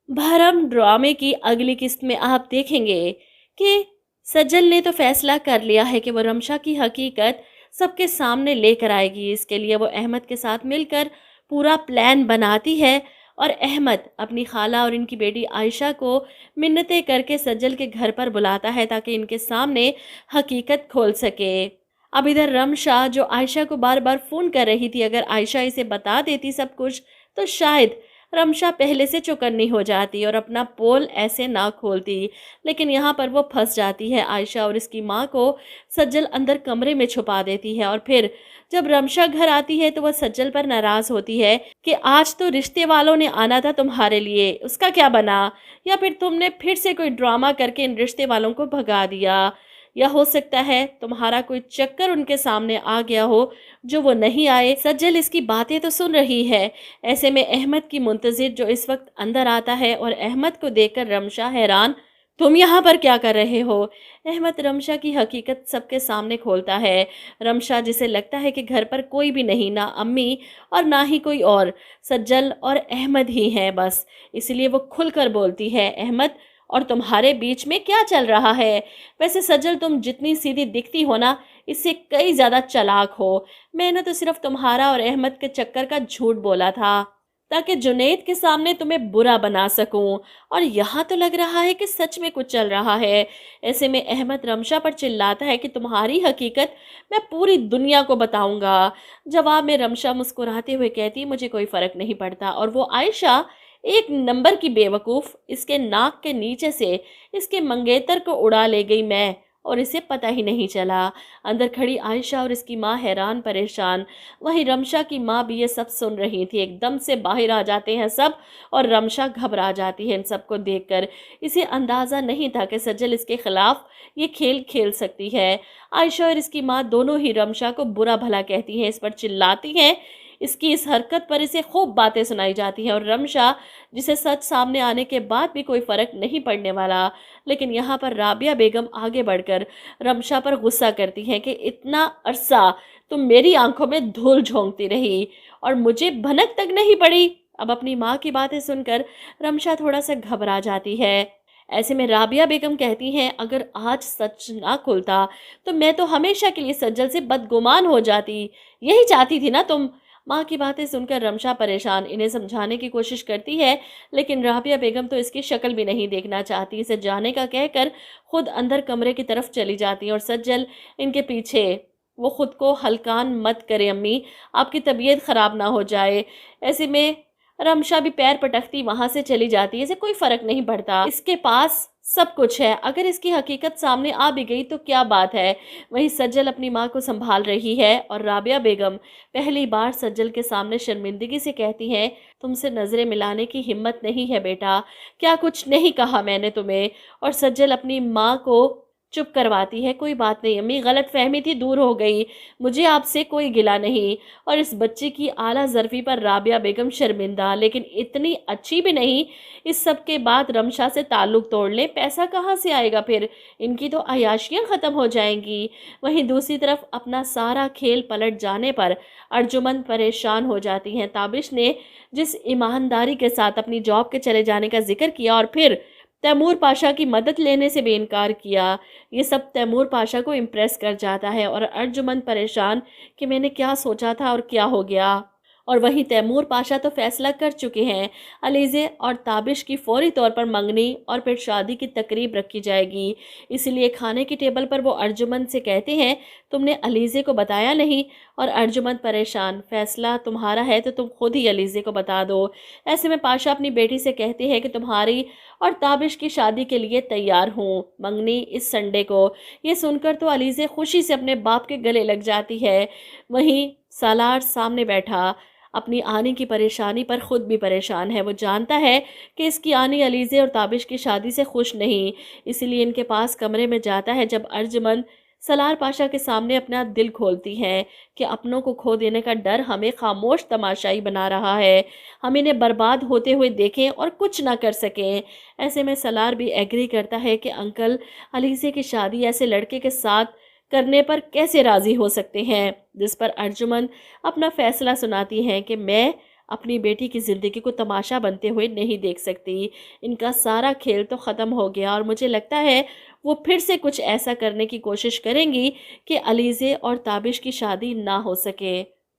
भरम ड्रामे की अगली किस्त में आप देखेंगे कि सज्जल ने तो फैसला कर लिया है कि वो रमशा की हकीकत सबके सामने लेकर आएगी। इसके लिए वो अहमद के साथ मिलकर पूरा प्लान बनाती है और अहमद अपनी खाला और इनकी बेटी आयशा को मिन्नतें करके सज्जल के घर पर बुलाता है ताकि इनके सामने हकीकत खोल सके। अब इधर रमशा जो आयशा को बार बार फ़ोन कर रही थी, अगर आयशा इसे बता देती सब कुछ तो शायद रमशा पहले से चौकन्नी हो जाती और अपना पोल ऐसे ना खोलती। लेकिन यहाँ पर वो फंस जाती है। आयशा और इसकी माँ को सज्जल अंदर कमरे में छुपा देती है और फिर जब रमशा घर आती है तो वह सज्जल पर नाराज़ होती है कि आज तो रिश्ते वालों ने आना था तुम्हारे लिए, उसका क्या बना? या फिर तुमने फिर से कोई ड्रामा करके इन रिश्ते वालों को भगा दिया, या हो सकता है तुम्हारा कोई चक्कर उनके सामने आ गया हो जो वो नहीं आए। सज्जल इसकी बातें तो सुन रही है। ऐसे में अहमद की मुंतजिर जो इस वक्त अंदर आता है और अहमद को देखकर रमशा हैरान, तुम यहाँ पर क्या कर रहे हो? अहमद रमशा की हकीकत सबके सामने खोलता है। रमशा जिसे लगता है कि घर पर कोई भी नहीं, ना अम्मी और ना ही कोई और, सज्जल और अहमद ही हैं बस, इसलिए वो खुलकर बोलती है, अहमद और तुम्हारे बीच में क्या चल रहा है? वैसे सज्जल तुम जितनी सीधी दिखती हो ना, इससे कई ज़्यादा चालाक हो। मैंने तो सिर्फ तुम्हारा और अहमद के चक्कर का झूठ बोला था ताकि जुनैद के सामने तुम्हें बुरा बना सकूं, और यहाँ तो लग रहा है कि सच में कुछ चल रहा है। ऐसे में अहमद रमशा पर चिल्लाता है कि तुम्हारी हकीकत मैं पूरी दुनिया को बताऊंगा। जवाब में रमशा मुस्कुराते हुए कहती, मुझे कोई फ़र्क नहीं पड़ता। और वो आयशा एक नंबर की बेवकूफ़, इसके नाक के नीचे से इसके मंगेतर को उड़ा ले गई मैं, और इसे पता ही नहीं चला। अंदर खड़ी आयशा और इसकी माँ हैरान परेशान। वहीं रमशा की माँ भी ये सब सुन रही थी। एकदम से बाहर आ जाते हैं सब और रमशा घबरा जाती है इन सबको देखकर। इसे अंदाज़ा नहीं था कि सज्जल इसके खिलाफ ये खेल खेल सकती है। आयशा और इसकी माँ दोनों ही रमशा को बुरा भला कहती हैं, इस पर चिल्लाती हैं। इसकी इस हरकत पर इसे खूब बातें सुनाई जाती हैं और रमशा जिसे सच सामने आने के बाद भी कोई फ़र्क नहीं पड़ने वाला। लेकिन यहाँ पर राबिया बेगम आगे बढ़कर रमशा पर गुस्सा करती हैं कि इतना अरसा तुम मेरी आंखों में धूल झोंकती रही और मुझे भनक तक नहीं पड़ी। अब अपनी माँ की बातें सुनकर रमशा थोड़ा सा घबरा जाती है। ऐसे में राबिया बेगम कहती हैं, अगर आज सच ना खुलता तो मैं तो हमेशा के लिए सज्जल से बदगुमान हो जाती। यही चाहती थी ना तुम? माँ की बातें सुनकर रमशा परेशान इन्हें समझाने की कोशिश करती है, लेकिन राबिया बेगम तो इसकी शक्ल भी नहीं देखना चाहती। इसे जाने का कहकर खुद अंदर कमरे की तरफ चली जाती है और सज्जल इनके पीछे। वो खुद को हल्कान मत करे अम्मी, आपकी तबीयत ख़राब ना हो जाए। ऐसे में रमशा भी पैर पटकती वहां से चली जाती है। इसे कोई फ़र्क नहीं पड़ता, इसके पास सब कुछ है, अगर इसकी हकीकत सामने आ भी गई तो क्या बात है। वहीं सज्जल अपनी माँ को संभाल रही है और राबिया बेगम पहली बार सज्जल के सामने शर्मिंदगी से कहती हैं, तुमसे नज़रें मिलाने की हिम्मत नहीं है बेटा, क्या कुछ नहीं कहा मैंने तुम्हें। और सज्जल अपनी माँ को चुप करवाती है, कोई बात नहीं अम्मी, गलत फहमी थी, दूर हो गई, मुझे आपसे कोई गिला नहीं। और इस बच्चे की आला ज़रफ़ी पर राबिया बेगम शर्मिंदा, लेकिन इतनी अच्छी भी नहीं। इस सब के बाद रमशा से ताल्लुक़ तोड़ लें, पैसा कहाँ से आएगा फिर, इनकी तो अयाशियाँ ख़त्म हो जाएंगी। वहीं दूसरी तरफ अपना सारा खेल पलट जाने पर अर्जुमंद परेशान हो जाती हैं। ताबिश ने जिस ईमानदारी के साथ अपनी जॉब के चले जाने का जिक्र किया और फिर तैमूर पाशा की मदद लेने से भी इनकार किया, ये सब तैमूर पाशा को इम्प्रेस कर जाता है और अर्जुमंद परेशान कि मैंने क्या सोचा था और क्या हो गया। और वहीं तैमूर पाशा तो फैसला कर चुके हैं, अलीज़े और ताबिश की फौरी तौर पर मंगनी और फिर शादी की तकरीब रखी जाएगी। इसलिए खाने की टेबल पर वो अर्जुमंद से कहते हैं, तुमने अलीज़े को बताया नहीं। और अर्जुमंद परेशान, फैसला तुम्हारा है तो तुम खुद ही अलीज़े को बता दो। ऐसे में पाशा अपनी बेटी से कहते हैं कि तुम्हारी और ताबिश की शादी के लिए तैयार हूँ, मंगनी इस संडे को। ये सुनकर तो अलीज़े खुशी से अपने बाप के गले लग जाती है। वहीं सालार सामने बैठा अपनी आनी की परेशानी पर खुद भी परेशान है। वो जानता है कि इसकी आनी अलीज़े और ताबिश की शादी से खुश नहीं, इसलिए इनके पास कमरे में जाता है। जब अर्जुमंद सलार पाशा के सामने अपना दिल खोलती हैं कि अपनों को खो देने का डर हमें खामोश तमाशाई बना रहा है, हम इन्हें बर्बाद होते हुए देखें और कुछ ना कर सकें। ऐसे में सलार भी एग्री करता है कि अंकल अलीज़े की शादी ऐसे लड़के के साथ करने पर कैसे राज़ी हो सकते हैं। जिस पर अर्जुमंद अपना फ़ैसला सुनाती हैं कि मैं اپنی بیٹی کی زندگی کو تماشا بنتے ہوئے نہیں دیکھ سکتی۔ ان کا سارا کھیل تو ختم ہو گیا اور مجھے لگتا ہے وہ پھر سے کچھ ایسا کرنے کی کوشش کریں گی کہ علیزے اور تابش کی شادی نہ ہو سکے۔